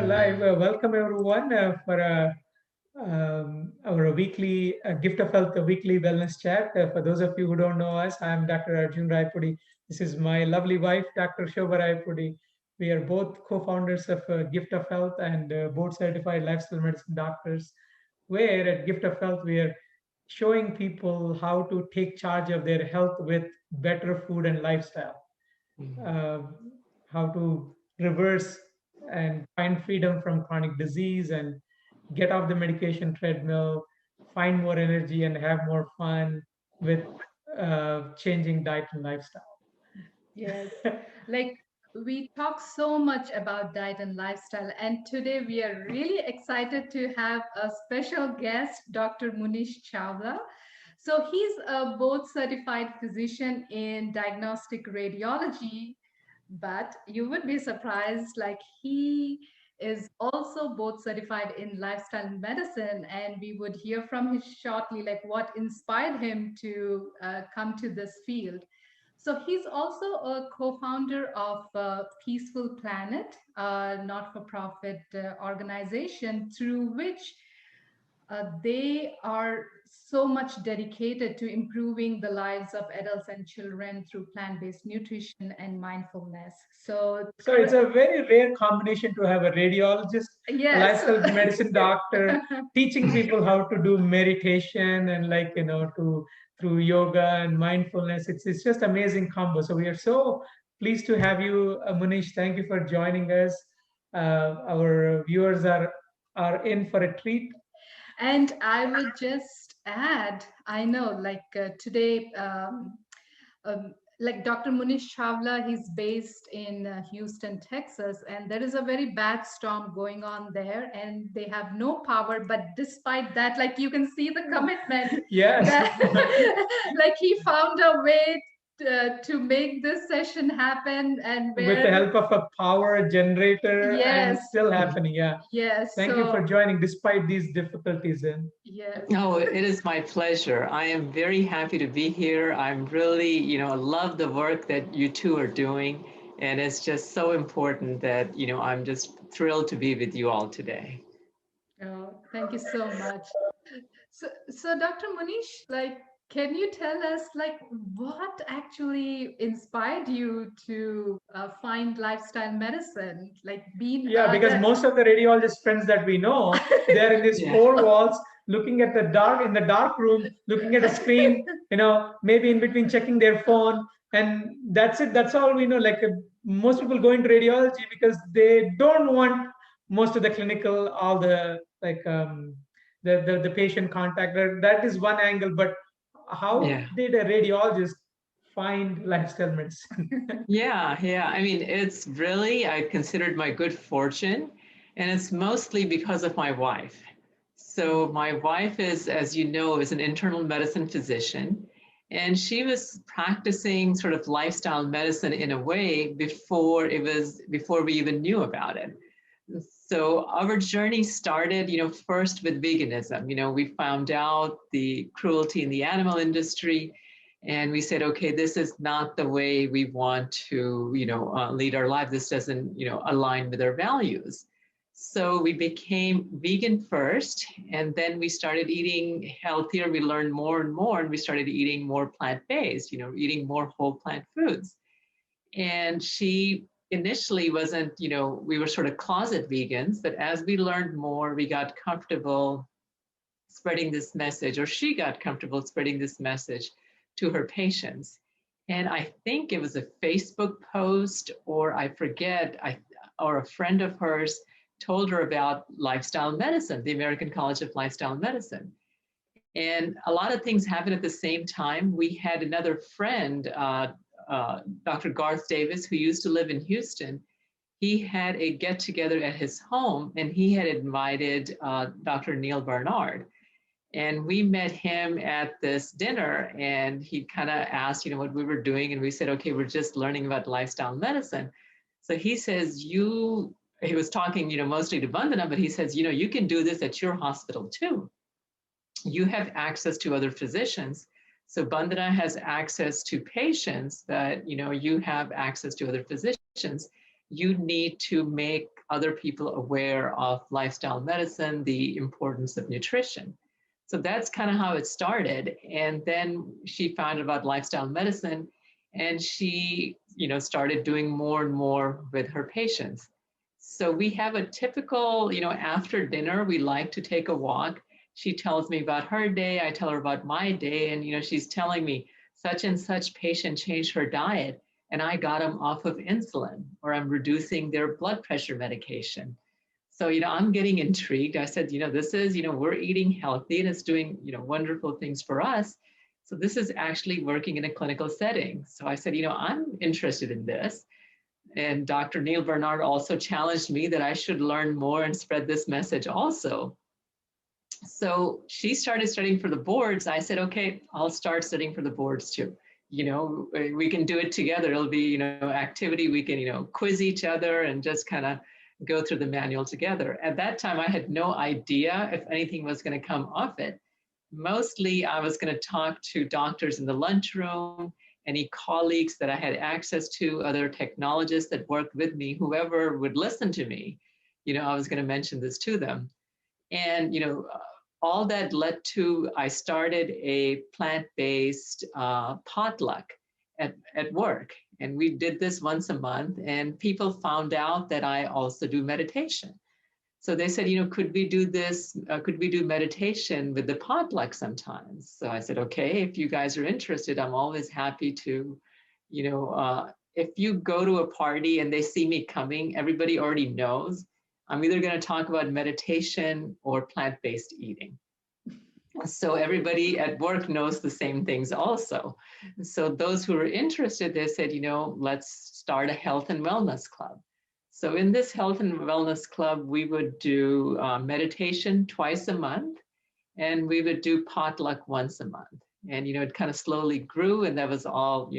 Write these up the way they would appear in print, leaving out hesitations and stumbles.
Live. Welcome everyone for our weekly Gift of Health weekly wellness chat. For those of you who don't know us, I'm Dr. Arjun Rayapudi. This is my lovely wife, Dr. Shobha Rayapudi. We are both co-founders of Gift of Health and board-certified lifestyle medicine doctors. Where at Gift of Health we are showing people how to take charge of their health with better food and lifestyle. Uh, how to reverse and find freedom from chronic disease and get off the medication treadmill, find more energy, and have more fun with changing diet and lifestyle. Yes, like we talk so much about diet and lifestyle, and today we are really excited to have a special guest, Dr. Munish Chawla. So he's a board certified physician in diagnostic radiology, but you would be surprised, like he is also board certified in lifestyle medicine, and we would hear from him shortly, like what inspired him to come to this field. So he's also a co-founder of Peaceful Planet, a not-for-profit organization through which they are so much dedicated to improving the lives of adults and children through plant-based nutrition and mindfulness. So, So it's a very rare combination to have a radiologist, a yes. lifestyle medicine doctor, teaching people how to do meditation and to through yoga and mindfulness. It's just amazing combo. So we are so pleased to have you, Munish. Thank you for joining us. Our viewers are in for a treat. And I would just add, I know, like today, like Dr. Munish Chawla, he's based in Houston, Texas, and there is a very bad storm going on there, and they have no power. But despite that, like you can see the commitment Yes. that, like he found a way to make this session happen, and With the where, help of a power generator and yes, still happening. Yeah. yes. Thank you for So joining despite these difficulties. And yes. Oh, it is my pleasure. I am very happy to be here. I'm really, love the work that you two are doing. And it's just so important that, I'm just thrilled to be with you all today. Oh, thank you so much. So Dr. Munish, like, can you tell us, like, what actually inspired you to find lifestyle medicine? Like, being yeah, because most of the radiologist friends that we know, they're in these Yeah. four walls, looking at the dark in the dark room, looking at a screen. Maybe in between checking their phone, and that's it. That's all we know. Most people go into radiology because they don't want most of the clinical, all the the patient contact. That is one angle, but how Yeah. did a radiologist find lifestyle medicine? Yeah. I mean, it's really, I considered my good fortune, and it's mostly because of my wife. So my wife is, as you know, is an internal medicine physician, and she was practicing sort of lifestyle medicine in a way before we even knew about it. So our journey started, first with veganism. We found out the cruelty in the animal industry, and we said, okay, this is not the way we want to, lead our life. This doesn't, align with our values. So we became vegan first, and then we started eating healthier. We learned more and more, and we started eating more plant-based, eating more whole plant foods. And she initially wasn't, we were sort of closet vegans, but as we learned more, we got comfortable spreading this message, or she got comfortable spreading this message to her patients. And I think it was a Facebook post, or I forget, or a friend of hers told her about lifestyle medicine, the American College of Lifestyle Medicine. And a lot of things happened at the same time. We had another friend, Dr. Garth Davis, who used to live in Houston. He had a get together at his home, and he had invited Dr. Neil Barnard. And we met him at this dinner, and he kind of asked, what we were doing. And we said, okay, we're just learning about lifestyle medicine. So he says, he was talking, mostly to Vandana, but he says, you can do this at your hospital too. You have access to other physicians. So Vandana has access to patients that, you have access to other physicians. You need to make other people aware of lifestyle medicine, the importance of nutrition. So that's kind of how it started. And then she found out about lifestyle medicine, and she, started doing more and more with her patients. So we have a typical, after dinner, we like to take a walk. She tells me about her day. I tell her about my day. And, she's telling me such and such patient changed her diet and I got them off of insulin, or I'm reducing their blood pressure medication. So, I'm getting intrigued. I said, this is, we're eating healthy and it's doing, wonderful things for us. So this is actually working in a clinical setting. So I said, I'm interested in this. And Dr. Neil Bernard also challenged me that I should learn more and spread this message also. So she started studying for the boards. I said, okay, I'll start studying for the boards too. We can do it together. It'll be, activity. We can, quiz each other and just kind of go through the manual together. At that time, I had no idea if anything was going to come off it. Mostly, I was going to talk to doctors in the lunchroom, any colleagues that I had access to, other technologists that worked with me, whoever would listen to me, I was going to mention this to them. And, all that led to, I started a plant-based potluck at work. And we did this once a month, and people found out that I also do meditation. So they said, could we do this? Could we do meditation with the potluck sometimes? So I said, okay, if you guys are interested, I'm always happy to, if you go to a party and they see me coming, everybody already knows I'm either going to talk about meditation or plant-based eating. So everybody at work knows the same things also. So those who are interested, they said, let's start a health and wellness club. So in this health and wellness club, we would do meditation twice a month, and we would do potluck once a month. And, it kind of slowly grew, and that was all,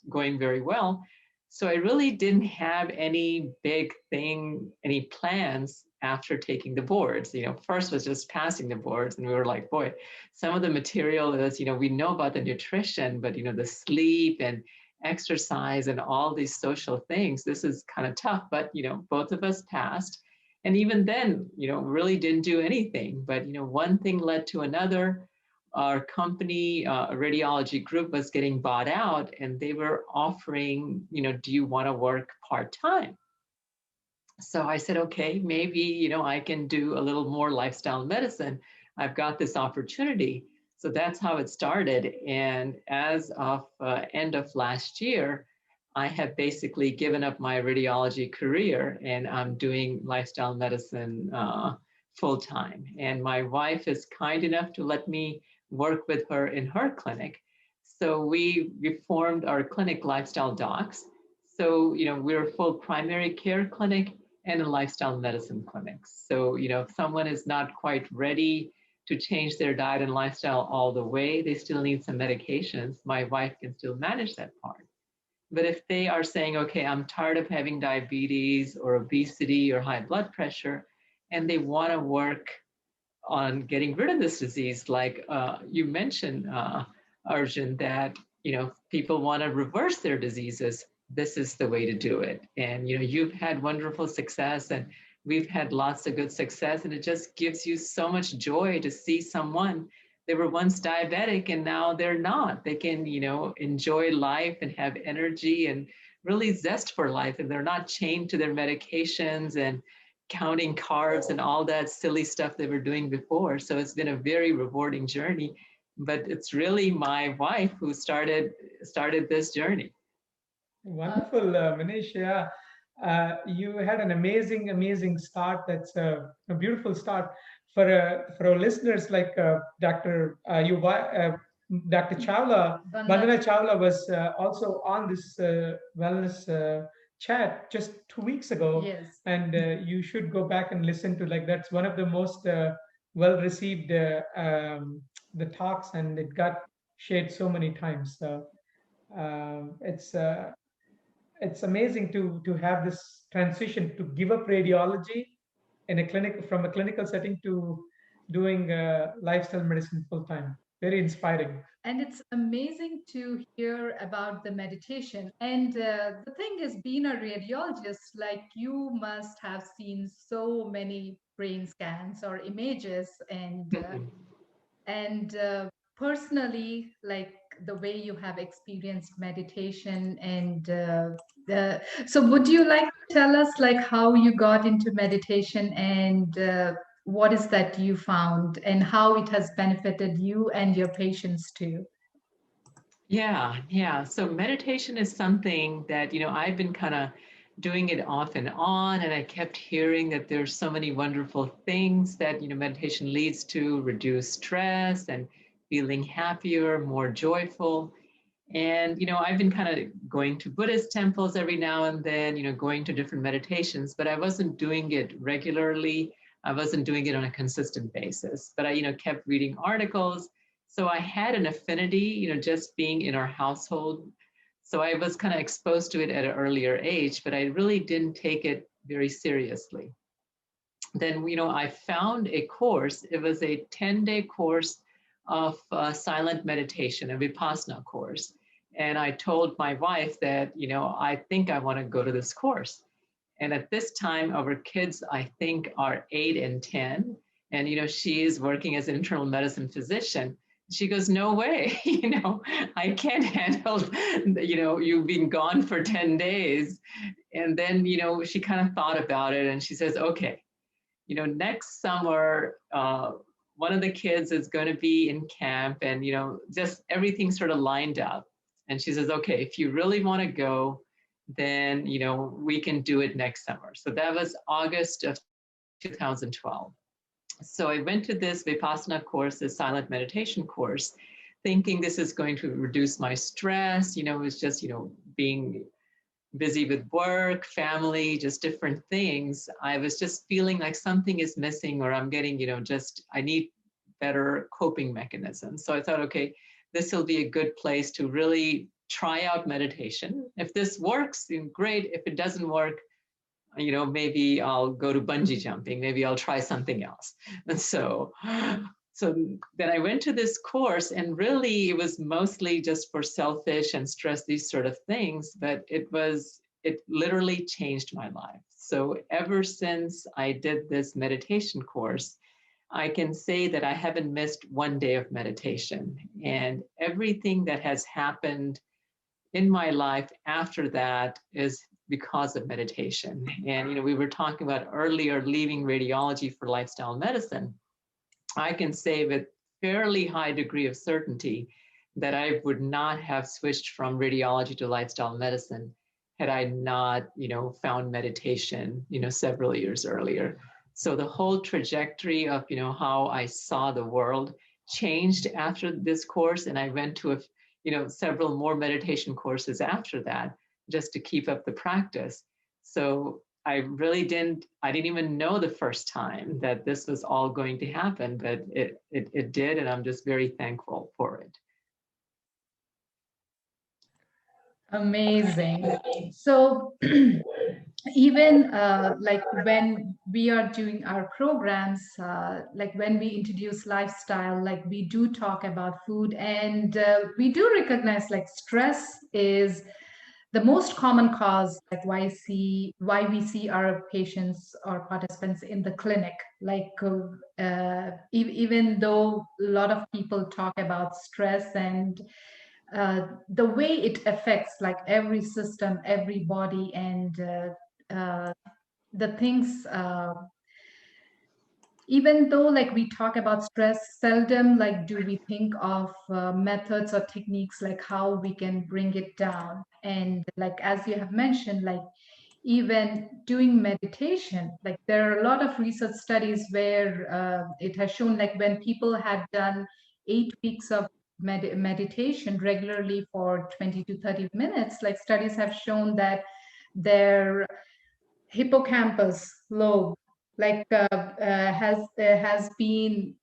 going very well. So I really didn't have any big thing, any plans after taking the boards. First was just passing the boards, and we were like, boy, some of the material is, we know about the nutrition, but, the sleep and exercise and all these social things, this is kind of tough, but, both of us passed. And even then, really didn't do anything, but, one thing led to another. Our company, a radiology group, was getting bought out, and they were offering, do you want to work part-time? So I said, okay, maybe, I can do a little more lifestyle medicine. I've got this opportunity. So that's how it started. And as of end of last year, I have basically given up my radiology career, and I'm doing lifestyle medicine full time. And my wife is kind enough to let me work with her in her clinic. So we formed our clinic, Lifestyle Docs. So, we're a full primary care clinic and a lifestyle medicine clinic. So, if someone is not quite ready to change their diet and lifestyle all the way, they still need some medications. My wife can still manage that part. But if they are saying, okay, I'm tired of having diabetes or obesity or high blood pressure, and they want to work on getting rid of this disease, like you mentioned, Arjun, that people want to reverse their diseases, this is the way to do it. And you've had wonderful success, and we've had lots of good success, and it just gives you so much joy to see someone, they were once diabetic and now they're not. They can enjoy life and have energy and really zest for life, and they're not chained to their medications and counting carbs and all that silly stuff they were doing before. So it's been a very rewarding journey, but it's really my wife who started this journey. Wonderful, Manish. Yeah, you had an amazing start. That's a beautiful start for our listeners. Like Dr. Chawla, Vandana Chawla was also on this wellness chat just 2 weeks ago, Yes. and you should go back and listen to, like, that's one of the most well received the talks, and it got shared so many times. So it's amazing to have this transition to give up radiology in a clinic, from a clinical setting to doing lifestyle medicine full time. very inspiring. And it's amazing to hear about the meditation. And the thing is, being a radiologist, like you must have seen so many brain scans or images, and personally, like the way you have experienced meditation, and so would you like to tell us like how you got into meditation, and what is that you found, and how it has benefited you and your patients too? Yeah, yeah. So meditation is something that, I've been kind of doing it off and on, and I kept hearing that there's so many wonderful things that, meditation leads to: reduce stress and feeling happier, more joyful. And, I've been kind of going to Buddhist temples every now and then, going to different meditations, but I wasn't doing it regularly. I wasn't doing it on a consistent basis, but I, kept reading articles. So I had an affinity, just being in our household. So I was kind of exposed to it at an earlier age, but I really didn't take it very seriously. Then, I found a course. It was a 10-day course of silent meditation, a Vipassana course. And I told my wife that, I think I want to go to this course. And at this time, our kids, I think, are 8 and 10. And, she is working as an internal medicine physician. She goes, no way, I can't handle, you being gone for 10 days. And then, she kind of thought about it and she says, okay, next summer, one of the kids is going to be in camp, and, just everything sort of lined up. And she says, okay, if you really want to go, then, we can do it next summer. So that was August of 2012. So I went to this Vipassana course, this silent meditation course, thinking this is going to reduce my stress. It was just, being busy with work, family, just different things. I was just feeling like something is missing, or I'm getting, I need better coping mechanisms. So I thought, okay, this will be a good place to really try out meditation. If this works, then great. If it doesn't work, maybe I'll go to bungee jumping. Maybe I'll try something else. And so then I went to this course, and really it was mostly just for selfish and stress, these sort of things, but it literally changed my life. So ever since I did this meditation course, I can say that I haven't missed one day of meditation. And everything that has happened in my life after that is because of meditation. And, we were talking about earlier leaving radiology for lifestyle medicine. I can say with fairly high degree of certainty that I would not have switched from radiology to lifestyle medicine had I not, found meditation, several years earlier. So the whole trajectory of, how I saw the world changed after this course. And I went to several more meditation courses after that, just to keep up the practice. So I didn't even know the first time that this was all going to happen, but it did, and I'm just very thankful for it. Amazing. So even like when we are doing our programs, like when we introduce lifestyle, like we do talk about food, and we do recognize like stress is the most common cause, like why we see our patients or participants in the clinic. Like even though a lot of people talk about stress and the way it affects like every system, every body, and the things, even though like we talk about stress, seldom like do we think of methods or techniques like how we can bring it down. And like as you have mentioned, like even doing meditation, like there are a lot of research studies where it has shown like when people had done 8 weeks of meditation regularly for 20 to 30 minutes, like studies have shown that their hippocampus lobe like has been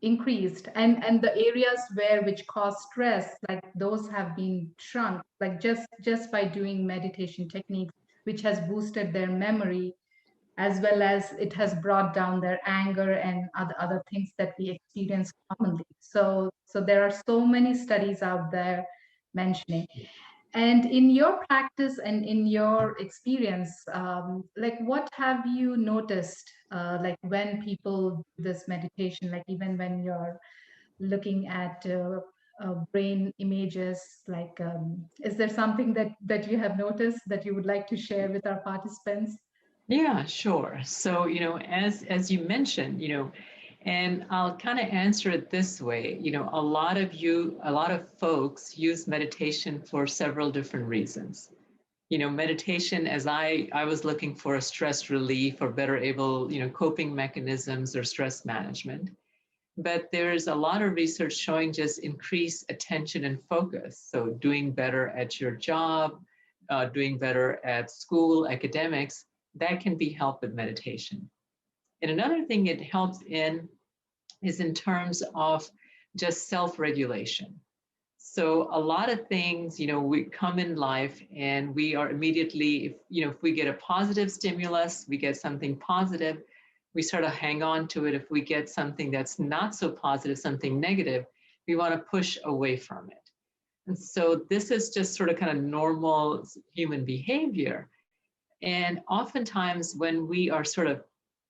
increased, and the areas where which cause stress, like those have been shrunk, like just by doing meditation techniques, which has boosted their memory, as well as it has brought down their anger and other things that we experience commonly. So there are so many studies out there mentioning. And in your practice and in your experience, like what have you noticed, like when people do this meditation, like even when you're looking at brain images, like is there something that you have noticed that you would like to share with our participants? Yeah, sure. So, as you mentioned, and I'll kind of answer it this way, a lot of folks use meditation for several different reasons. Meditation, as I was looking for a stress relief or better able, coping mechanisms or stress management. But there's a lot of research showing just increased attention and focus. So doing better at your job, doing better at school, academics, that can be helped with meditation. And another thing it helps in is in terms of just self-regulation. So a lot of things, we come in life and we are immediately, if we get a positive stimulus, we get something positive, we sort of hang on to it. If we get something that's not so positive, something negative, we want to push away from it. And so this is just sort of kind of normal human behavior. And oftentimes when we are sort of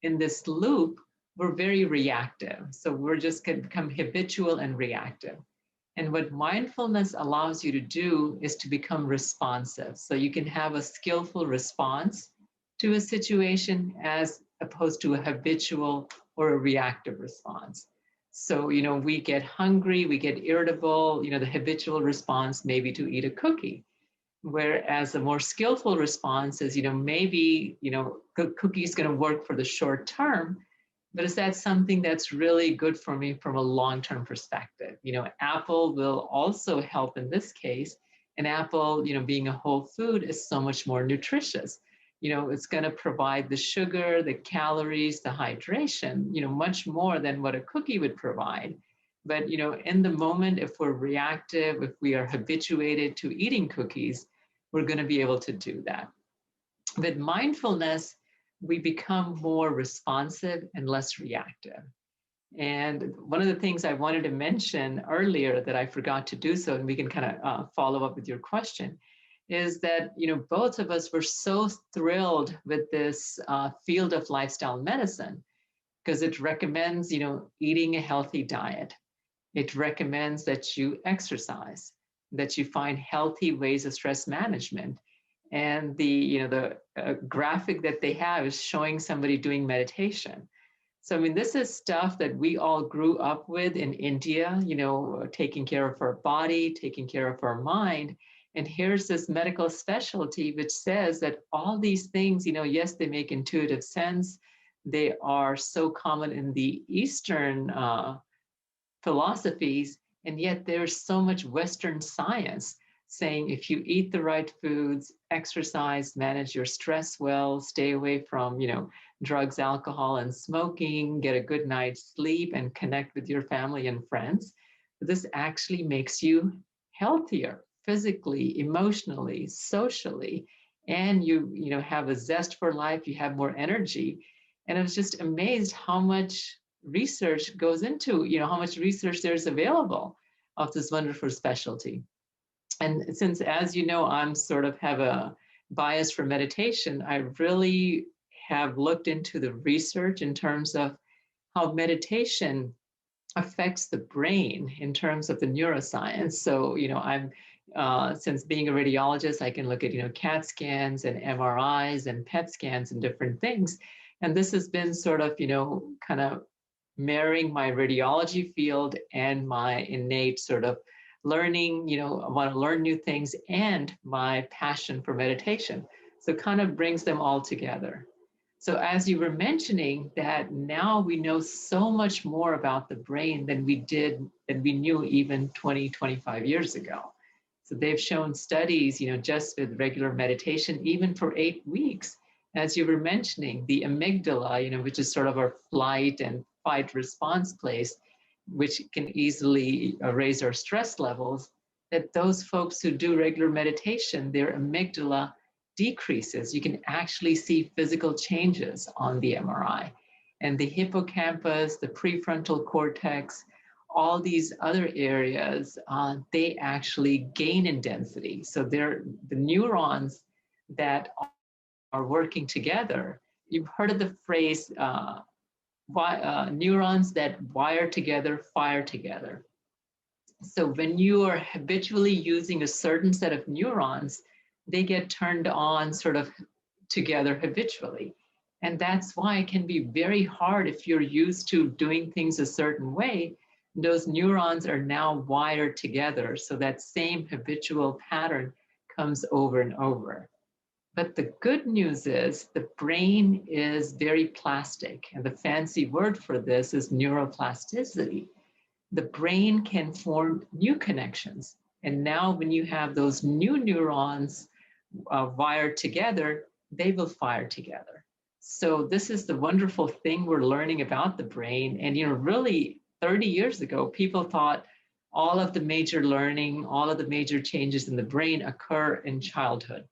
in this loop, we're very reactive. So we're just going to become habitual and reactive. And what mindfulness allows you to do is to become responsive. So you can have a skillful response to a situation as opposed to a habitual or a reactive response. So, we get hungry, we get irritable, the habitual response may be to eat a cookie. Whereas a more skillful response is, maybe, cookie is going to work for the short term, but is that something that's really good for me from a long-term perspective? Apple will also help in this case. An apple, being a whole food is so much more nutritious. It's going to provide the sugar, the calories, the hydration, much more than what a cookie would provide. But, in the moment, if we're reactive, if we are habituated to eating cookies, we're going to be able to do that. With mindfulness, we become more responsive and less reactive. And one of the things I wanted to mention earlier that I forgot to do so, and we can kind of follow up with your question, is that, both of us were so thrilled with this field of lifestyle medicine because it recommends, eating a healthy diet. It recommends that you exercise, that you find healthy ways of stress management. And the graphic that they have is showing somebody doing meditation. So, this is stuff that we all grew up with in India, taking care of our body, taking care of our mind. And here's this medical specialty which says that all these things, yes, they make intuitive sense. They are so common in the Eastern philosophies, and yet there's so much Western science saying if you eat the right foods, exercise, manage your stress well, stay away from, drugs, alcohol, and smoking, get a good night's sleep, and connect with your family and friends, this actually makes you healthier physically, emotionally, socially, and you have a zest for life, you have more energy. And I was just amazed how much research goes into, how much research there's available of this wonderful specialty. And since, as you know, I'm sort of have a bias for meditation, I really have looked into the research in terms of how meditation affects the brain in terms of the neuroscience. So, I'm since being a radiologist, I can look at, CAT scans and MRIs and PET scans and different things. And this has been sort of, kind of marrying my radiology field and my innate sort of learning, I want to learn new things and my passion for meditation. So it kind of brings them all together. So as you were mentioning that now we know so much more about the brain than we knew even 20, 25 years ago. So they've shown studies, just with regular meditation, even for 8 weeks, as you were mentioning, the amygdala, which is sort of our flight and fight response place, which can easily raise our stress levels, that those folks who do regular meditation, their amygdala decreases. You can actually see physical changes on the MRI. And the hippocampus, the prefrontal cortex, all these other areas, they actually gain in density. So they're the neurons that are working together. You've heard of the phrase, neurons that wire together, fire together. So when you are habitually using a certain set of neurons, they get turned on sort of together habitually. And that's why it can be very hard if you're used to doing things a certain way. Those neurons are now wired together. So that same habitual pattern comes over and over. But the good news is the brain is very plastic. And the fancy word for this is neuroplasticity. The brain can form new connections. And now when you have those new neurons wired together, they will fire together. So this is the wonderful thing we're learning about the brain. And, really 30 years ago, people thought all of the major learning, all of the major changes in the brain occur in childhood.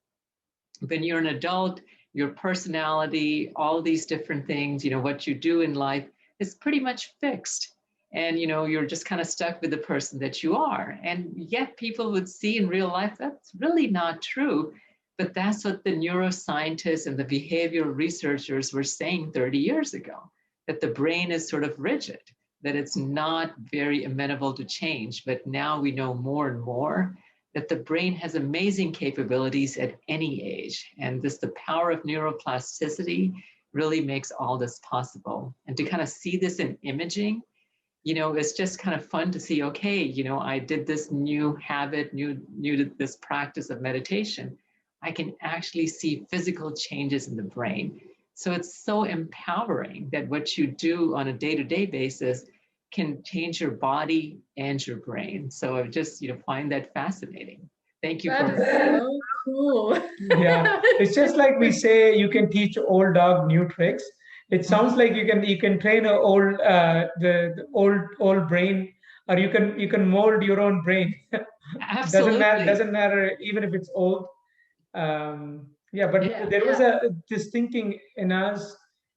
When you're an adult, your personality, all these different things, what you do in life is pretty much fixed. And, you're just kind of stuck with the person that you are. And yet people would see in real life, that's really not true. But that's what the neuroscientists and the behavioral researchers were saying 30 years ago, that the brain is sort of rigid, that it's not very amenable to change. But now we know more and more that the brain has amazing capabilities at any age. And the power of neuroplasticity really makes all this possible. And to kind of see this in imaging, it's just kind of fun to see, okay, I did this new habit, new to this practice of meditation. I can actually see physical changes in the brain. So it's so empowering that what you do on a day-to-day basis can change your body and your brain. So I just, find that fascinating. Thank you That for. is so cool. Yeah, it's just like we say you can teach old dog new tricks. It sounds like you can train a old the old brain, or you can mold your own brain. doesn't matter Absolutely. doesn't matter even if it's old. Yeah, but Yeah, there was yeah, this thinking in us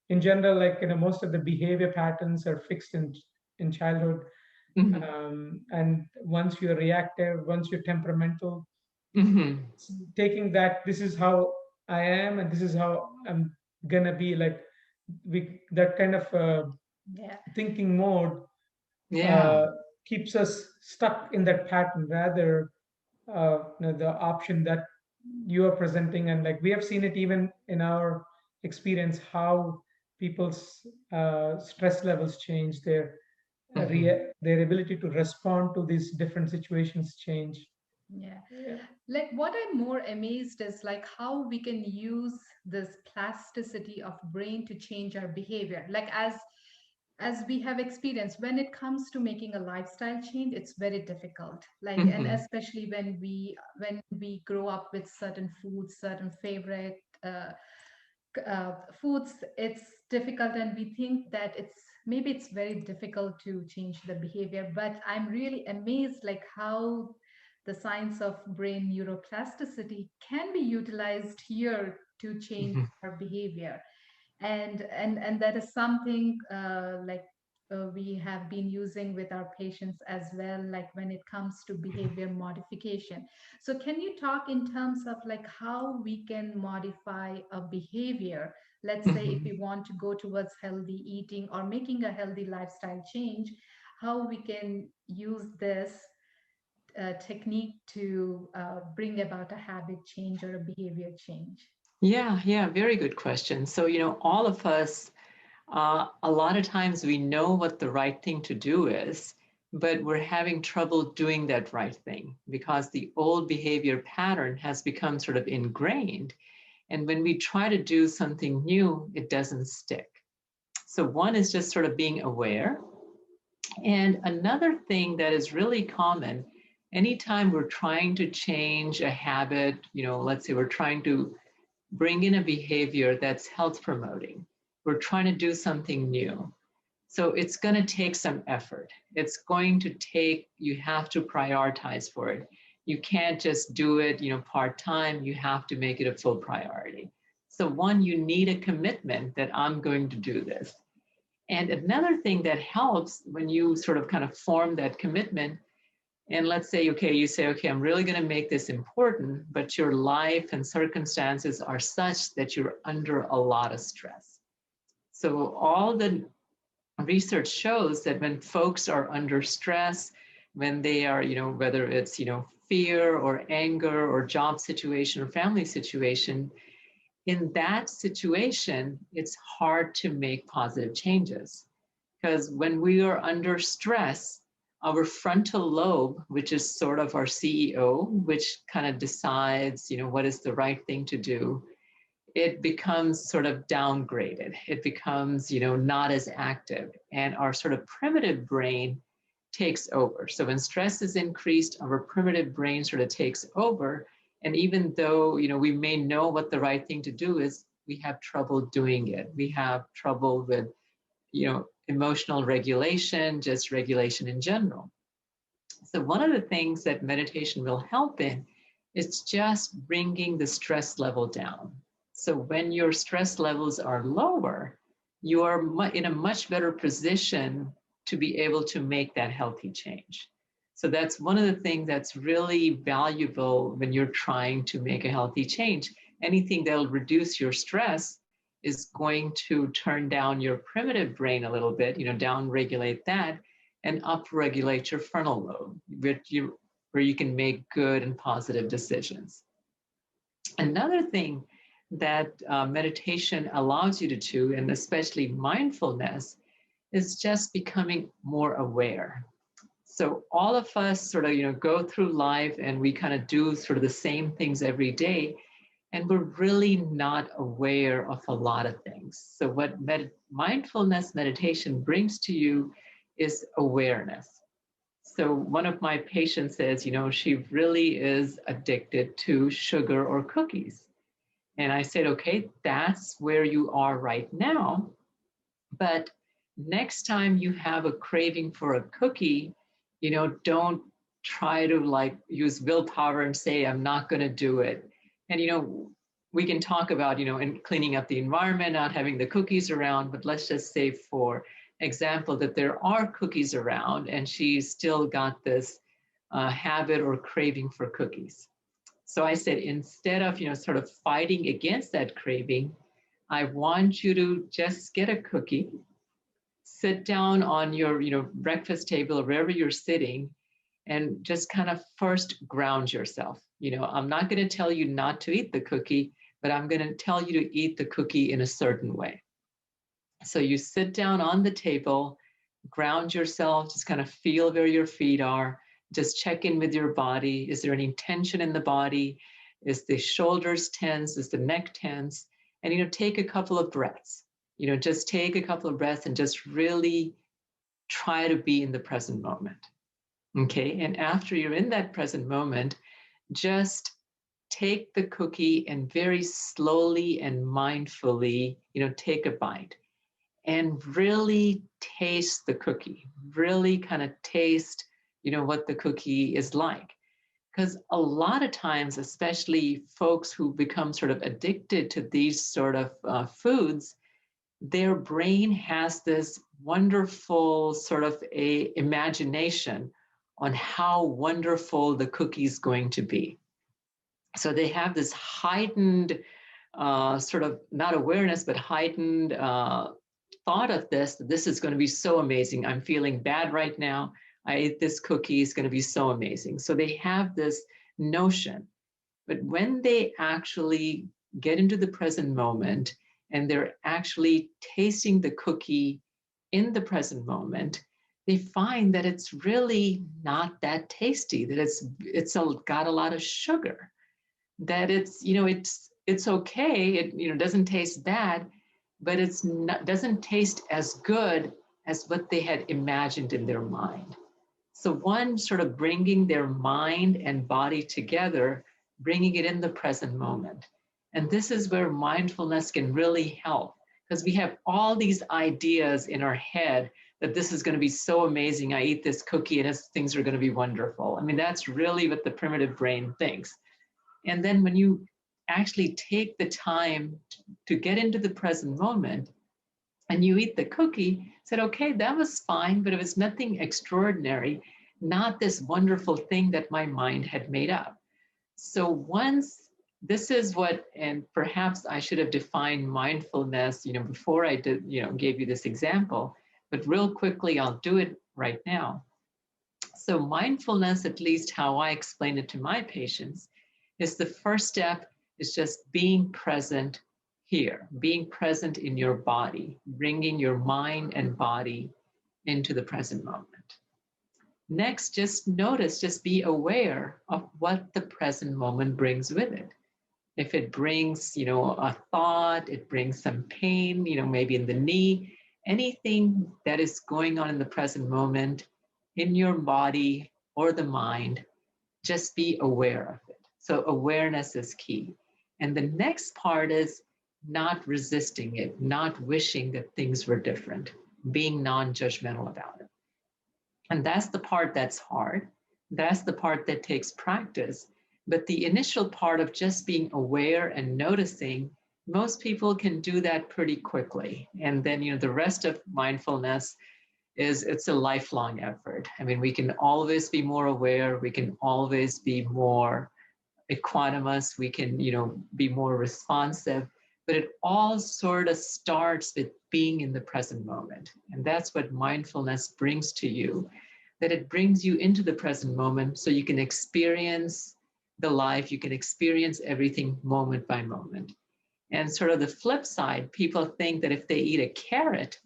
in general, like most of the behavior patterns are fixed in childhood. Mhm. And once you're reactive, once you're temperamental, Mhm. taking that this is how I am and this is how I'm gonna be, like we that kind of yeah, thinking mode Yeah. uh, keeps us stuck in that pattern, rather the option that you are presenting. And like we have seen it even in our experience, how people's stress levels change, Mhm. their ability to respond to these different situations change. yeah. Yeah. Like what I'm more amazed is like how we can use this plasticity of brain to change our behavior. Like as we have experienced, when it comes to making a lifestyle change, it's very difficult. Like, and Mhm. especially when we grow up with certain foods, certain favorite foods, it's difficult, and we think that it's very difficult to change the behavior. But I'm really amazed like how the science of brain neuroplasticity can be utilized here to change Mhm. our behavior. And that is something we have been using with our patients as well, like when it comes to behavior modification. So can you talk in terms of like how we can modify a behavior? Let's say if Mhm. we want to go towards healthy eating or making a healthy lifestyle change, how we can use this technique to bring about a habit change or a behavior change. Yeah, yeah, very good question. So, all of us, a lot of times we know what the right thing to do is, but we're having trouble doing that right thing because the old behavior pattern has become sort of ingrained. And when we try to do something new, it doesn't stick. So, one is just sort of being aware. And another thing that is really common, anytime we're trying to change a habit, let's say we're trying to bring in a behavior that's health promoting. We're trying to do something new. So it's going to take some effort. It's going to take, you have to prioritize for it. You can't just do it, part-time. You have to make it a full priority. So one, you need a commitment that I'm going to do this. And another thing that helps when you sort of kind of form that commitment, and let's say, you say, okay, I'm really going to make this important, but your life and circumstances are such that you're under a lot of stress. So all the research shows that when folks are under stress, when they are, whether it's, fear or anger or job situation or family situation, in that situation, it's hard to make positive changes. Because when we are under stress, our frontal lobe, which is sort of our CEO, which kind of decides, what is the right thing to do, it becomes sort of downgraded. It becomes, not as active. And our sort of primitive brain takes over. So when stress is increased, our primitive brain sort of takes over. And even though, we may know what the right thing to do is, we have trouble doing it. We have trouble with, emotional regulation, just regulation in general. So one of the things that meditation will help in is just bringing the stress level down. So when your stress levels are lower, you are in a much better position to be able to make that healthy change. So that's one of the things that's really valuable when you're trying to make a healthy change. Anything that'll reduce your stress is going to turn down your primitive brain a little bit, down-regulate that, and up-regulate your frontal lobe, where you can make good and positive decisions. Another thing that meditation allows you to do, and especially mindfulness, is just becoming more aware. So all of us sort of, go through life and we kind of do sort of the same things every day, and we're really not aware of a lot of things. So what mindfulness meditation brings to you is awareness. So one of my patients says, she really is addicted to sugar or cookies. And I said, okay, that's where you are right now. But next time you have a craving for a cookie, don't try to use willpower and say, I'm not going to do it. And, we can talk about, in cleaning up the environment, not having the cookies around, but let's just say for example that there are cookies around and she's still got this habit or craving for cookies. So I said, instead of, sort of fighting against that craving, I want you to just get a cookie, sit down on your, breakfast table or wherever you're sitting, and just kind of first ground yourself. I'm not going to tell you not to eat the cookie, but I'm going to tell you to eat the cookie in a certain way. So you sit down on the table, ground yourself, just kind of feel where your feet are, just check in with your body. Is there any tension in the body? Is the shoulders tense? Is the neck tense? And, take a couple of breaths. Just take a couple of breaths and just really try to be in the present moment. Okay, and after you're in that present moment, just take the cookie and very slowly and mindfully, take a bite and really taste the cookie, really kind of taste, what the cookie is like. Because a lot of times, especially folks who become sort of addicted to these sort of foods, their brain has this wonderful sort of a imagination on how wonderful the cookie is going to be. So they have this heightened sort of not awareness, but heightened thought of this, that this is going to be so amazing. I'm feeling bad right now. I ate this cookie, it's going to be so amazing. So they have this notion. But when they actually get into the present moment and they're actually tasting the cookie in the present moment, they find that it's really not that tasty, that it's got a lot of sugar, that it's okay, it doesn't taste bad, but it's not, doesn't taste as good as what they had imagined in their mind. So one, sort of bringing their mind and body together, bringing it in the present moment. And this is where mindfulness can really help, because we have all these ideas in our head that this is going to be so amazing. I eat this cookie and things are going to be wonderful. I mean, that's really what the primitive brain thinks. And then when you actually take the time to get into the present moment and you eat the cookie, said, okay, that was fine, but it was nothing extraordinary, not this wonderful thing that my mind had made up. So once this is what, and perhaps I should have defined mindfulness, before I did, gave you this example, but real quickly, I'll do it right now. So mindfulness, at least how I explain it to my patients, is the first step is just being present here, being present in your body, bringing your mind and body into the present moment. Next, just notice, just be aware of what the present moment brings with it. If it brings, a thought, it brings some pain, maybe in the knee, anything that is going on in the present moment in your body or the mind, just be aware of it. So awareness is key. And the next part is not resisting it, not wishing that things were different, being non-judgmental about it. And that's the part that's hard. That's the part that takes practice. But the initial part of just being aware and noticing, most people can do that pretty quickly. And then, the rest of mindfulness it's a lifelong effort. I mean, we can always be more aware. We can always be more equanimous. We can, be more responsive. But it all sort of starts with being in the present moment. And that's what mindfulness brings to you, that it brings you into the present moment so you can experience the life, you can experience everything moment by moment. And sort of the flip side, people think that if they eat a carrot,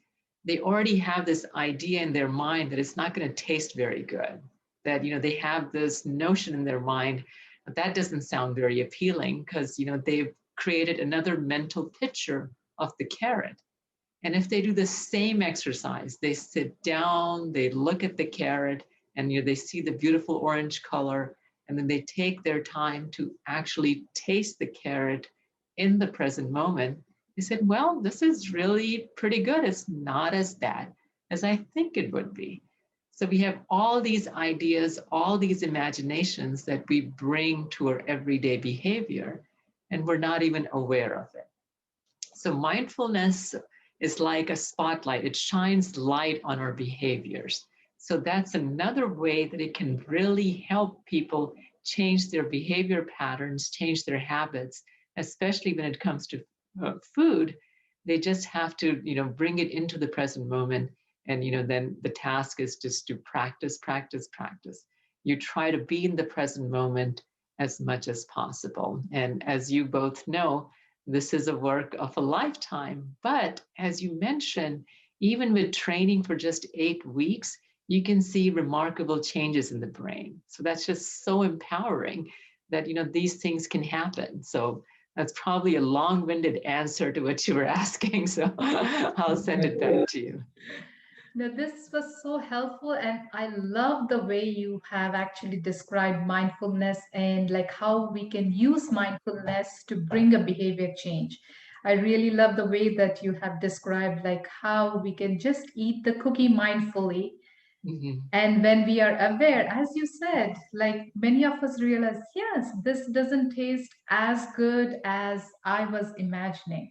they already have this idea in their mind that it's not going to taste very good, that, they have this notion in their mind, but that doesn't sound very appealing because, they've created another mental picture of the carrot. And if they do the same exercise, they sit down, they look at the carrot, and they see the beautiful orange color, and then they take their time to actually taste the carrot in the present moment. They said, well, this is really pretty good. It's not as bad as I think it would be. So we have all these ideas, all these imaginations that we bring to our everyday behavior, and we're not even aware of it. So mindfulness is like a spotlight. It shines light on our behaviors. So that's another way that it can really help people change their behavior patterns, change their habits, especially when it comes to food. They just have to, bring it into the present moment. And, then the task is just to practice, practice, practice. You try to be in the present moment as much as possible. And as you both know, this is a work of a lifetime. But as you mentioned, even with training for just 8 weeks, you can see remarkable changes in the brain. So that's just so empowering that, these things can happen. So that's probably a long-winded answer to what you were asking. So I'll send it back to you. Now, this was so helpful, and I love the way you have actually described mindfulness and like how we can use mindfulness to bring a behavior change. I really love the way that you have described like how we can just eat the cookie mindfully. Mm-hmm. And when we are aware, as you said, like many of us realize, yes, this doesn't taste as good as I was imagining.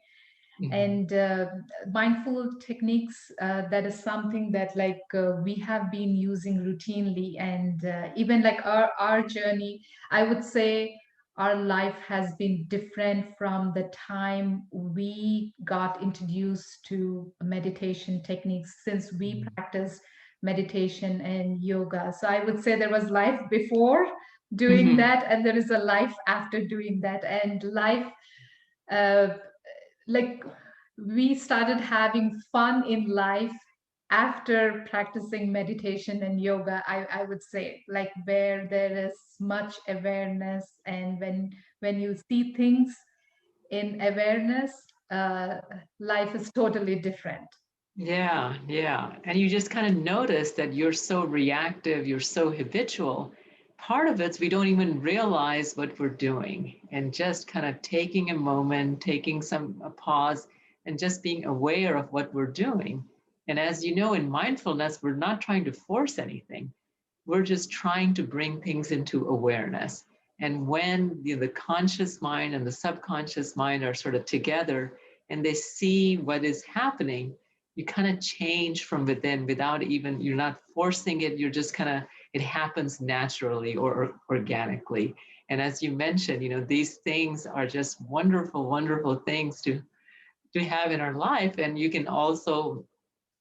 Mm-hmm. And mindful techniques, that is something that like we have been using routinely. And even like our journey, I would say our life has been different from the time we got introduced to meditation techniques, since we practice meditation and yoga. So I would say there was life before doing Mm-hmm. that, and there is a life after doing that. And life, uh, like we started having fun in life after practicing meditation and yoga. I would say, like where there is much awareness, and when you see things in awareness, life is totally different. Yeah, yeah. And you just kind of notice that you're so reactive, you're so habitual. Part of it's we don't even realize what we're doing, and just kind of taking a moment, taking a pause, and just being aware of what we're doing And as you know, in mindfulness, we're not trying to force anything. We're just trying to bring things into awareness. And when the conscious mind and the subconscious mind are sort of together and they see what is happening, you kind of change from within without even, you're not forcing it, you're just kind of, it happens naturally or organically. And as you mentioned, these things are just wonderful, wonderful things to have in our life. And you can also,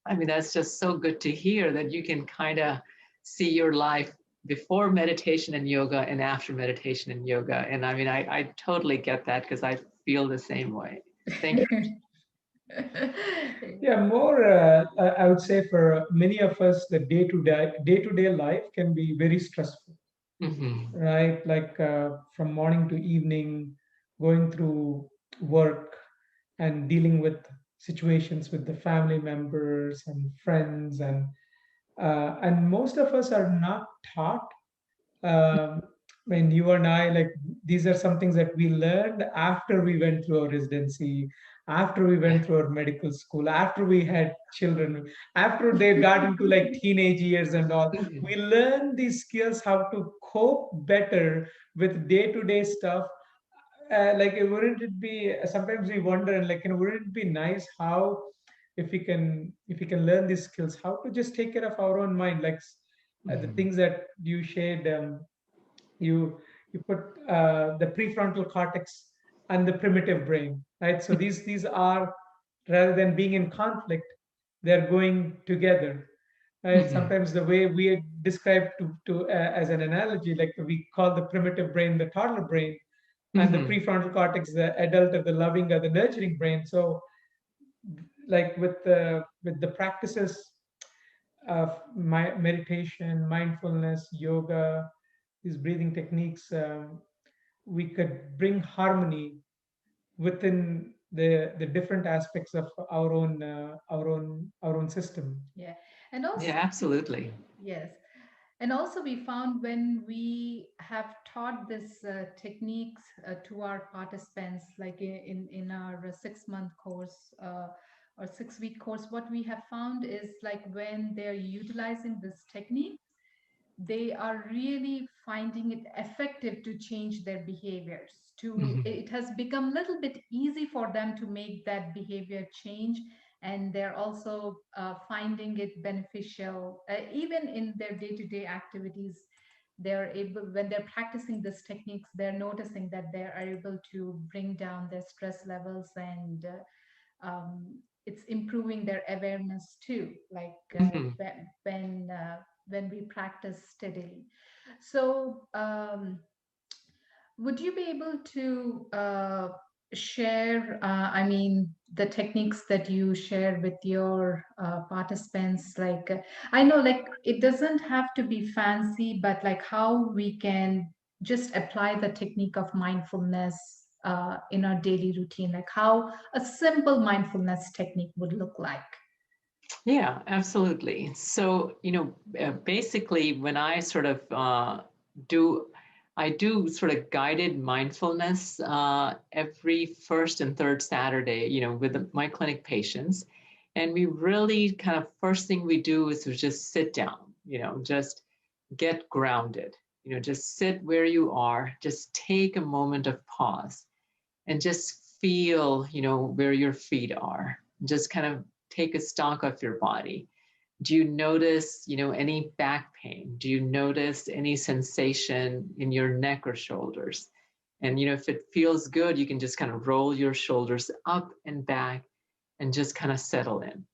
I mean, that's just so good to hear that you can kind of see your life before meditation and yoga and after meditation and yoga. And I mean, I totally get that because I feel the same way. Thank you. Yeah, more, I would say for many of us, the day-to-day life can be very stressful, Mm-hmm. right? Like from morning to evening, going through work and dealing with situations with the family members and friends, and most of us are not taught. When you and I, like, these are some things that we learned after we went through our residency, after we went through our medical school, after we had children, after they got into like teenage years and all. Mm-hmm. We learn these skills how to cope better with day-to-day stuff. Like, wouldn't it be, sometimes we wonder, and like, wouldn't it be nice how, if we can learn these skills, how to just take care of our own mind, like the Mm-hmm. things that you shared. You you put the prefrontal cortex and the primitive brain, right? So these are, rather than being in conflict, they're going together, right? Mm-hmm. Sometimes the way we describe to as an analogy, like we call the primitive brain the toddler brain, and the Mm-hmm. prefrontal cortex the adult or the loving or the nurturing brain. So like with the practices of meditation, mindfulness, yoga, these breathing techniques, we could bring harmony within the different aspects of our own system. Yeah. And also, Yeah, absolutely. yes. And also, we found when we have taught this techniques to our participants, like in our 6-month course or 6-week course, what we have found is like when they're utilizing this technique, they are really finding it effective to change their behaviors. To Mm-hmm. it has become a little bit easy for them to make that behavior change, and they're also finding it beneficial even in their day-to-day activities. They're able, when they're practicing these techniques, they're noticing that they are able to bring down their stress levels, and it's improving their awareness too, like Mm-hmm. when we practice steadily. So would you be able to share, I mean, the techniques that you share with your participants? Like, I know, like, it doesn't have to be fancy, but like how we can just apply the technique of mindfulness in our daily routine, like how a simple mindfulness technique would look like. Yeah, absolutely. So, basically, when I sort of do, I do sort of guided mindfulness every first and third Saturday, with my clinic patients. And we really kind of, first thing we do is to just sit down, just get grounded, just sit where you are, just take a moment of pause and just feel, where your feet are. Just kind of take a stock of your body. Do you notice, any back pain? Do you notice any sensation in your neck or shoulders? And, if it feels good, you can just kind of roll your shoulders up and back and just kind of settle in.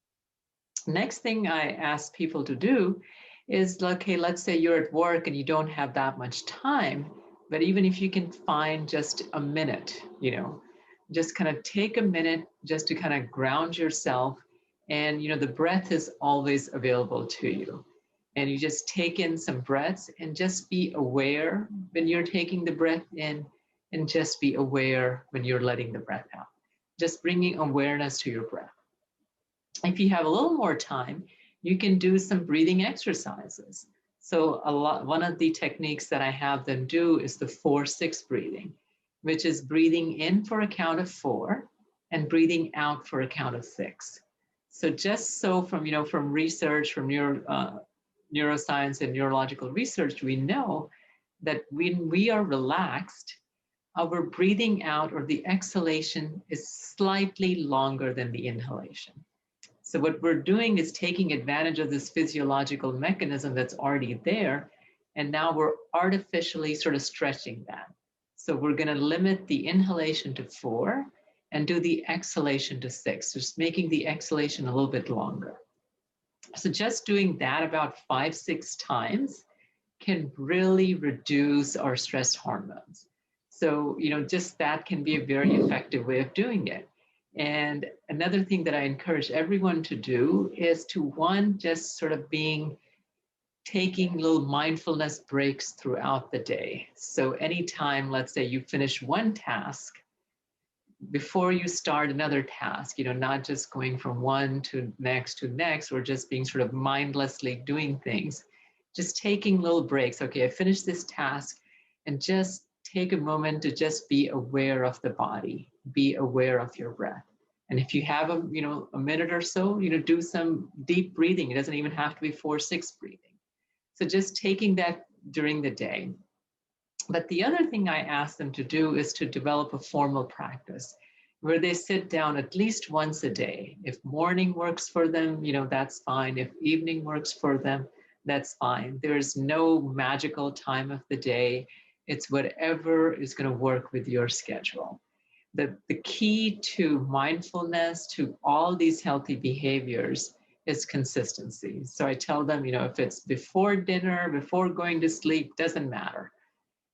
Next thing I ask people to do is, okay, let's say you're at work and you don't have that much time, but even if you can find just a minute, just kind of take a minute just to kind of ground yourself. And, the breath is always available to you. And you just take in some breaths and just be aware when you're taking the breath in, and just be aware when you're letting the breath out. Just bringing awareness to your breath. If you have a little more time, you can do some breathing exercises. So one of the techniques that I have them do is the 4-6 breathing, which is breathing in for a count of 4 and breathing out for a count of 6. So just so from, from research, from neuroscience and neurological research, we know that when we are relaxed, our breathing out or the exhalation is slightly longer than the inhalation. So what we're doing is taking advantage of this physiological mechanism that's already there, and now we're artificially sort of stretching that. So we're going to limit the inhalation to 4 and do the exhalation to 6, just making the exhalation a little bit longer. So just doing that about 5-6 times can really reduce our stress hormones. So, just that can be a very effective way of doing it. And another thing that I encourage everyone to do is to, one, just sort of taking little mindfulness breaks throughout the day. So anytime, let's say you finish one task, before you start another task, not just going from one to next, or just being sort of mindlessly doing things, just taking little breaks. Okay, I finished this task, and just take a moment to just be aware of the body, be aware of your breath. And if you have a minute or so, do some deep breathing. It doesn't even have to be 4-6 breathing. So just taking that during the day. But the other thing I ask them to do is to develop a formal practice where they sit down at least once a day. If morning works for them, that's fine. If evening works for them, that's fine. There's no magical time of the day. It's whatever is going to work with your schedule. The key to mindfulness, to all these healthy behaviors, is consistency. So I tell them, if it's before dinner, before going to sleep, doesn't matter.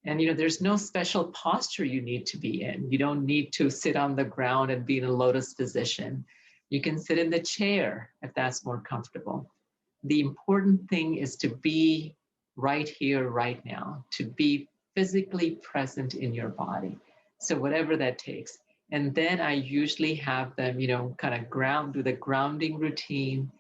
And there's no special posture you need to be in. You don't need to sit on the ground and be in a lotus position. You can sit in the chair if that's more comfortable. The important thing is to be right here, right now, to be physically present in your body. So whatever that takes. And then I usually have them, kind of do the grounding routine,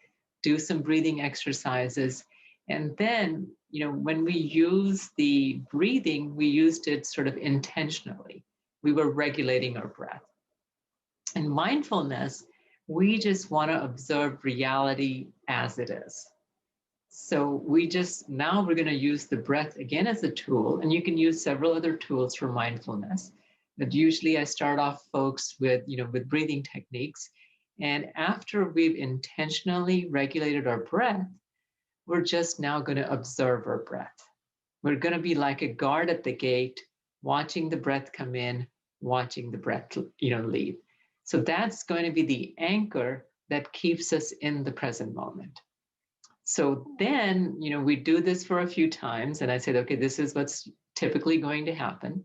do some breathing exercises. And then, when we use the breathing, we used it sort of intentionally. We were regulating our breath. In mindfulness, we just want to observe reality as it is. So now we're going to use the breath again as a tool, and you can use several other tools for mindfulness. But usually I start off folks with breathing techniques. And after we've intentionally regulated our breath, we're just now going to observe our breath. We're going to be like a guard at the gate, watching the breath come in, watching the breath, leave. So that's going to be the anchor that keeps us in the present moment. So then, we do this for a few times, and I said, okay, this is what's typically going to happen.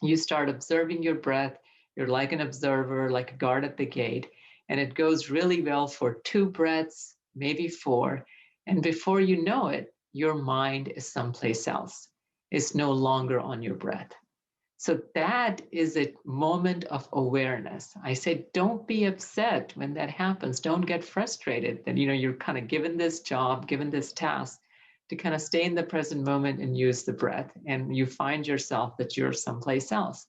You start observing your breath. You're like an observer, like a guard at the gate, and it goes really well for 2 breaths, maybe 4. And before you know it, your mind is someplace else. It's no longer on your breath. So that is a moment of awareness. I say, don't be upset when that happens. Don't get frustrated that, you're kind of given this job, given this task to kind of stay in the present moment and use the breath. And you find yourself that you're someplace else.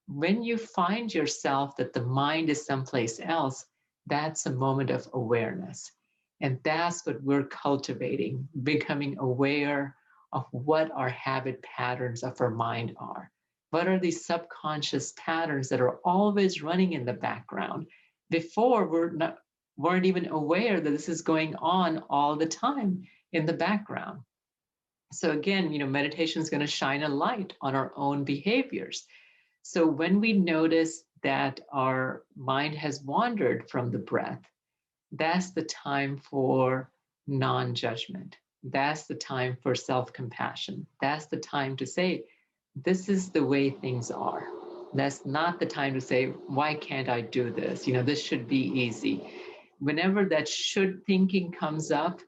When you find yourself that the mind is someplace else, that's a moment of awareness. And that's what we're cultivating, becoming aware of what our habit patterns of our mind are. What are these subconscious patterns that are always running in the background? Before, weren't even aware that this is going on all the time in the background. So again, meditation is going to shine a light on our own behaviors. So when we notice that our mind has wandered from the breath, that's the time for non-judgment. That's the time for self-compassion. That's the time to say, this is the way things are. That's not the time to say, why can't I do this? This should be easy. Whenever that should thinking comes up,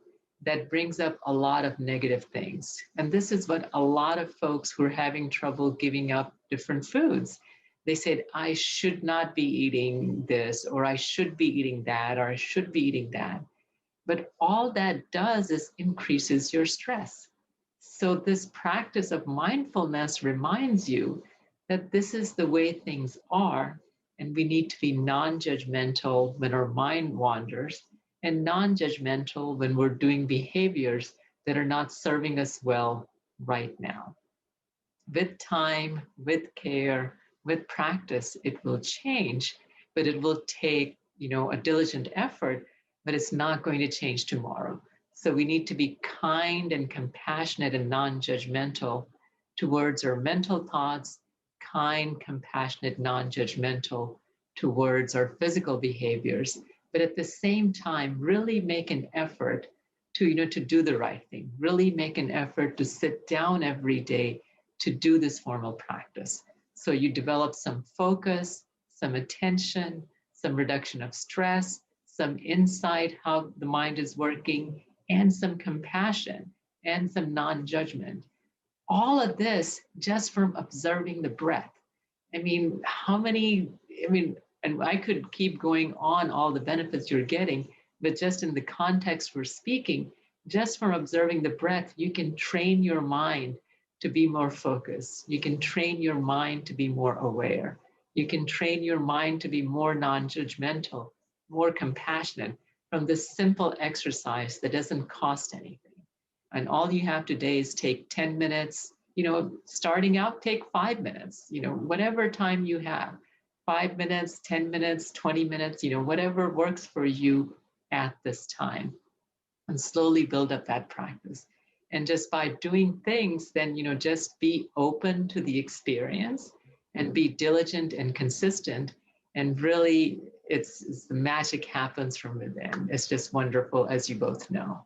that brings up a lot of negative things. And this is what a lot of folks who are having trouble giving up different foods, they said, I should not be eating this, or I should be eating that, or I should be eating that. But all that does is increases your stress. So this practice of mindfulness reminds you that this is the way things are, and we need to be non-judgmental when our mind wanders. and non-judgmental when we're doing behaviors that are not serving us well right now. With time, with care, with practice, it will change, but it will take, a diligent effort, but it's not going to change tomorrow. So we need to be kind and compassionate and non-judgmental towards our mental thoughts, kind, compassionate, non-judgmental towards our physical behaviors, but at the same time, really make an effort to, to do the right thing, really make an effort to sit down every day to do this formal practice. So you develop some focus, some attention, some reduction of stress, some insight how the mind is working, and some compassion and some non-judgment. All of this just from observing the breath. I mean, and I could keep going on all the benefits you're getting, but just in the context we're speaking, just from observing the breath, you can train your mind to be more focused. You can train your mind to be more aware. You can train your mind to be more non-judgmental, more compassionate from this simple exercise that doesn't cost anything. And all you have to do is take 10 minutes, starting out, take 5 minutes, whatever time you have, 5 minutes, 10 minutes, 20 minutes, whatever works for you at this time, and slowly build up that practice. And just by doing things, then, just be open to the experience and be diligent and consistent. And really, it's the magic happens from within. It's just wonderful, as you both know.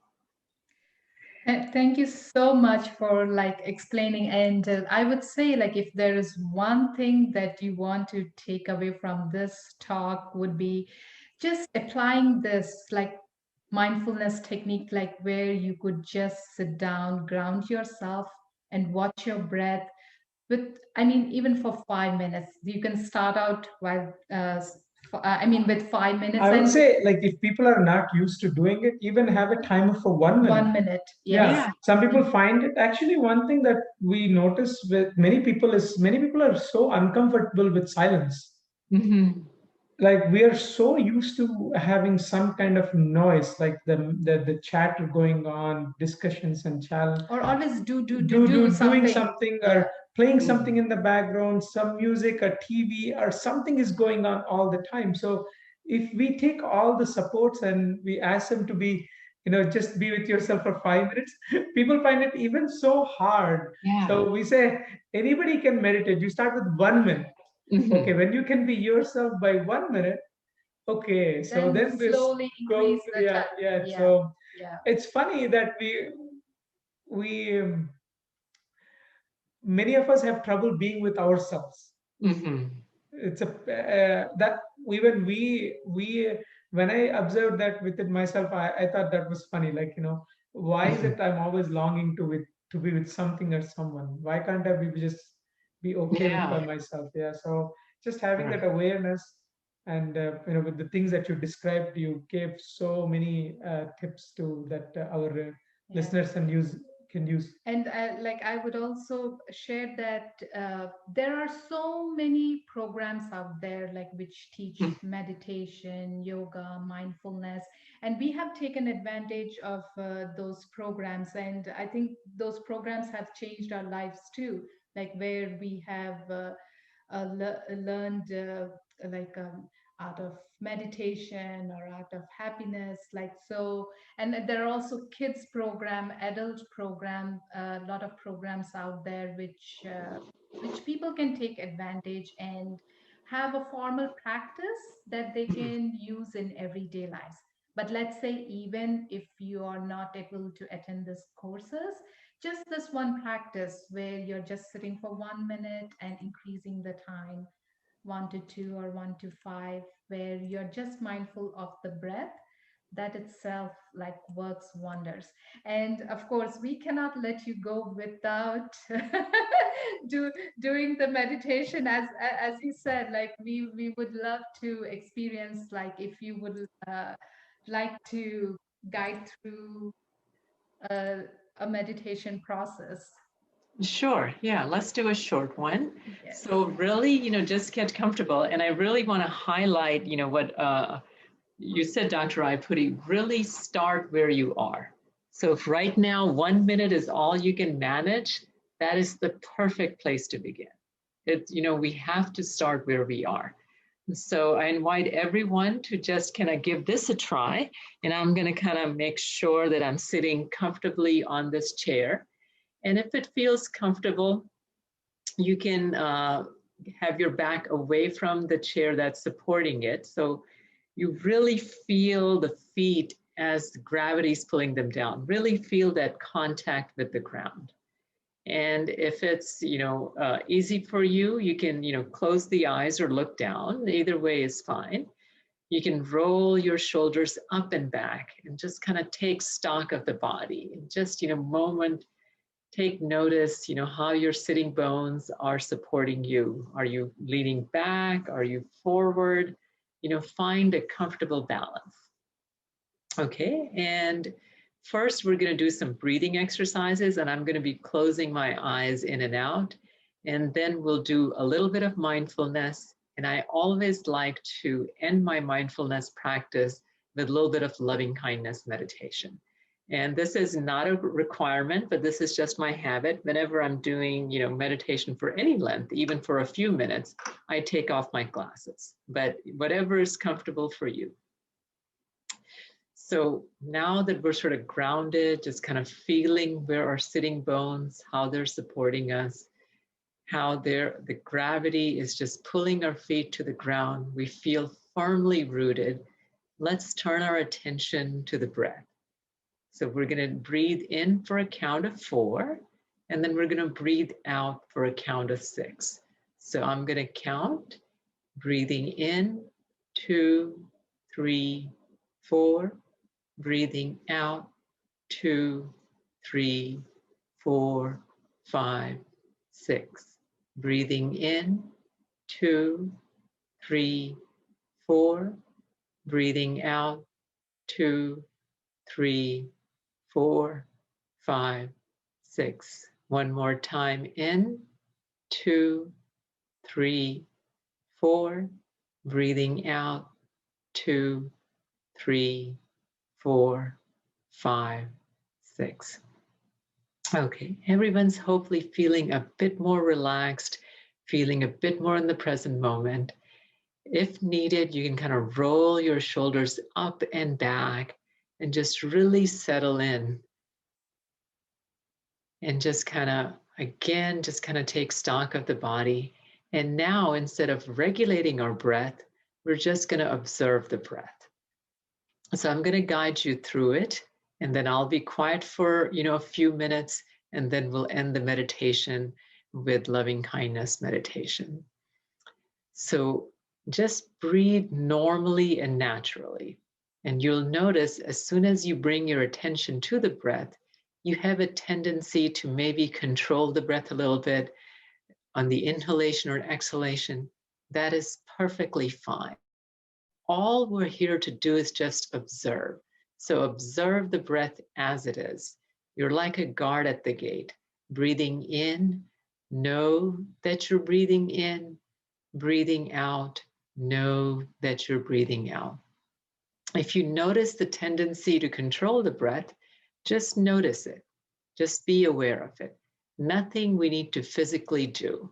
Thank you so much for explaining. And I would say if there is one thing that you want to take away from this talk would be just applying this mindfulness technique, where you could just sit down, ground yourself, and watch your breath with, even for 5 minutes. You can start out while with 5 minutes. I would And say, like, if people are not used to doing it, even have a timer for 1 minute. 1 minute, yes. Yeah, some people find it. Actually, one thing that we notice with many people is many people are so uncomfortable with silence. Mm-hmm. Like, we are so used to having some kind of noise, like the chatter going on, discussions and challenge, Or always do doing something. something, Yeah. or playing something in the background, some music or TV or something is going on all the time. So if we take all the supports and we ask them to be, just be with yourself for 5 minutes, people find it even so hard. Yeah. So we say anybody can meditate. You start with 1 minute. Mm-hmm. Okay, when you can be yourself by 1 minute, okay, so then this slowly go, increase the time. yeah. Yeah. So Yeah. it's funny that we many of us have trouble being with ourselves. Mm-hmm. It's a that even we when I observed that within myself, I thought that was funny. Like, why is it I'm always longing to be with something or someone? Why can't I be just be okay with by myself? Yeah. So just having that awareness, and with the things that you described, you gave so many tips to that our listeners and use can use. And I would also share that there are so many programs out there which teach meditation, yoga, mindfulness, and we have taken advantage of those programs. And I think those programs have changed our lives too, where we have learned art of meditation or art of happiness, so. And there are also kids program, adult program, a lot of programs out there which people can take advantage and have a formal practice that they can use in everyday lives. But let's say even if you are not able to attend these courses, just this one practice where you're just sitting for 1 minute and increasing the time 1 to 2 or 1 to 5, where you're just mindful of the breath, that itself works wonders. And of course we cannot let you go without doing the meditation. As you said, we would love to experience, if you would like to guide through a, a meditation process. Sure. Yeah. Let's do a short one. Yes. So really, just get comfortable. And I really want to highlight, what you said, Dr. Rayapudi, really start where you are. So if right now 1 minute is all you can manage, that is the perfect place to begin. We have to start where we are. So I invite everyone to just kind of give this a try. And I'm going to kind of make sure that I'm sitting comfortably on this chair. And if it feels comfortable, you can have your back away from the chair that's supporting it. So you really feel the feet as gravity's pulling them down. Really feel that contact with the ground. And if it's easy for you, you can close the eyes or look down. Either way is fine. You can roll your shoulders up and back and just kind of take stock of the body. And just take notice, how your sitting bones are supporting you. Are you leaning back? Are you forward? Find a comfortable balance. Okay, and first we're going to do some breathing exercises, and I'm going to be closing my eyes in and out, and then we'll do a little bit of mindfulness. And I always like to end my mindfulness practice with a little bit of loving kindness meditation. And this is not a requirement, but this is just my habit. Whenever I'm doing, meditation for any length, even for a few minutes, I take off my glasses, but whatever is comfortable for you. So now that we're sort of grounded, just kind of feeling where our sitting bones, how they're supporting us, how the gravity is just pulling our feet to the ground. We feel firmly rooted. Let's turn our attention to the breath. So we're going to breathe in for a count of 4, and then we're going to breathe out for a count of 6. So I'm going to count, breathing in, 2, 3, 4. Breathing out, 2, 3, 4, 5, 6. Breathing in, 2, 3, 4. Breathing out, 2, 3, 4, 5, 6. One more time in, 2, 3, 4. Breathing out, 2, 3, 4, 5, 6. Okay, everyone's hopefully feeling a bit more relaxed, feeling a bit more in the present moment. If needed, you can kind of roll your shoulders up and back and just really settle in. And just kind of, again, just kind of take stock of the body. And now, instead of regulating our breath, we're just going to observe the breath. So I'm going to guide you through it, and then I'll be quiet for a few minutes, and then we'll end the meditation with loving kindness meditation. So just breathe normally and naturally. And you'll notice as soon as you bring your attention to the breath, you have a tendency to maybe control the breath a little bit on the inhalation or exhalation. That is perfectly fine. All we're here to do is just observe. So observe the breath as it is. You're like a guard at the gate. Breathing in, know that you're breathing in. Breathing out, know that you're breathing out. If you notice the tendency to control the breath, just notice it. Just be aware of it. Nothing we need to physically do.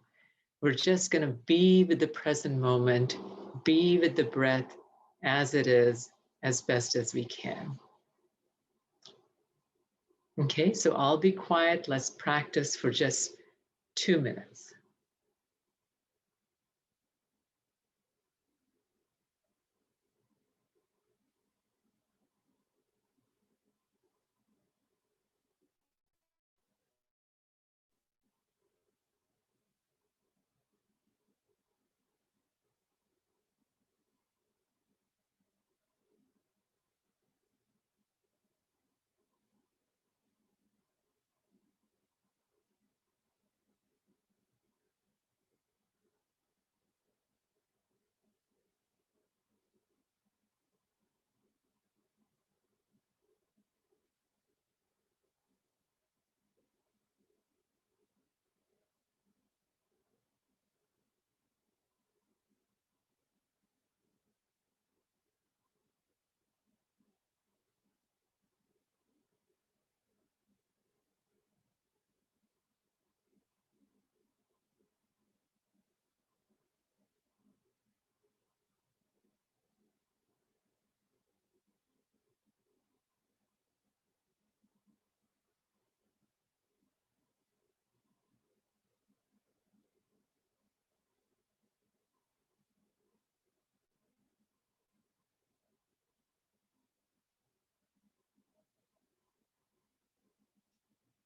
We're just going to be with the present moment, be with the breath as it is, as best as we can. Okay, so I'll be quiet. Let's practice for just 2 minutes.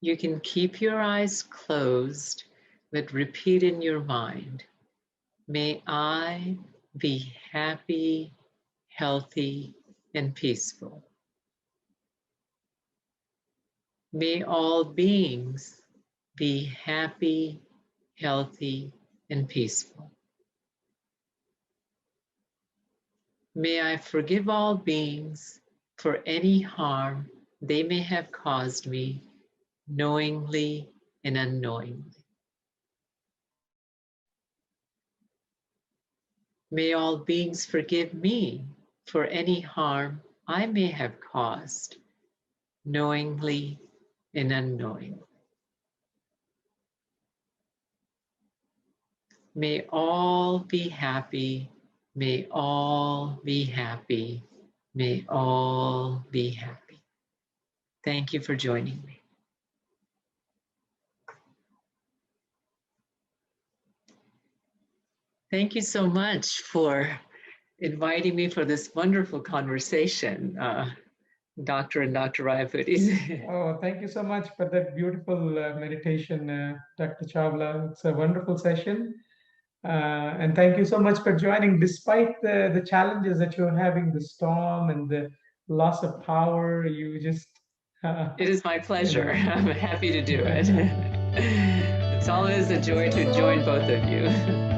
You can keep your eyes closed, but repeat in your mind, may I be happy, healthy, and peaceful. May all beings be happy, healthy, and peaceful. May I forgive all beings for any harm they may have caused me, knowingly and unknowingly. May all beings forgive me for any harm I may have caused, knowingly and unknowingly. May all be happy. May all be happy. May all be happy. Thank you for joining me. Thank you so much for inviting me for this wonderful conversation, Dr. and Dr. Rayapudi. Oh, thank you so much for that beautiful meditation, Dr. Chawla. It's a wonderful session. And thank you so much for joining, despite the challenges that you're having, the storm and the loss of power. You just. It is my pleasure. You know. I'm happy to do it. It's always a joy to join both of you.